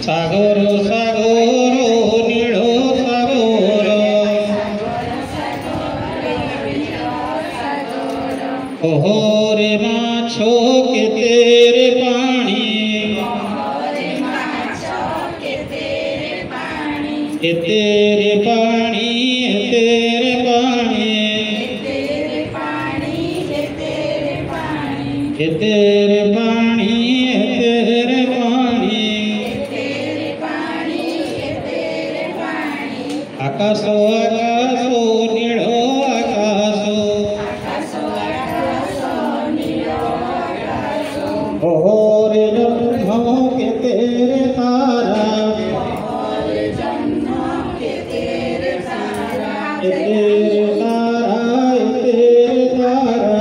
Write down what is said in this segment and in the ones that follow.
সাগর সাগর নীল সাগর ওহরে মাছ কেতেরে পানি তেরে পানি তেরে পানি তেরে পানি তেরে পানি আকাশ আকাশ নীল আকাশ ওরে জহ্ন কে তেরে তারা तेरे तारा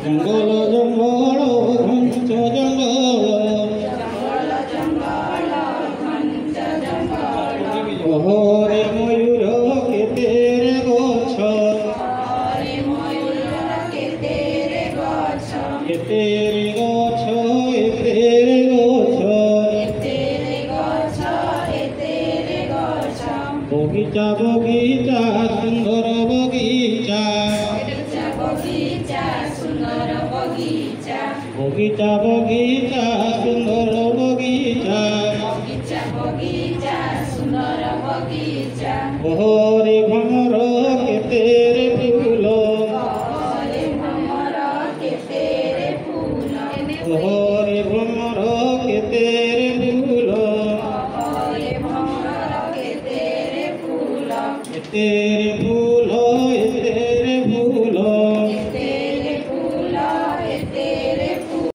जंगल जंगल घंच जंगल ओहरे मयूर के तेरे गोछ के तेरे गोछ बगीचा बगीचा सुंदर बगीचा बगीचा बगीचा सुंदर बगीचा ओहरे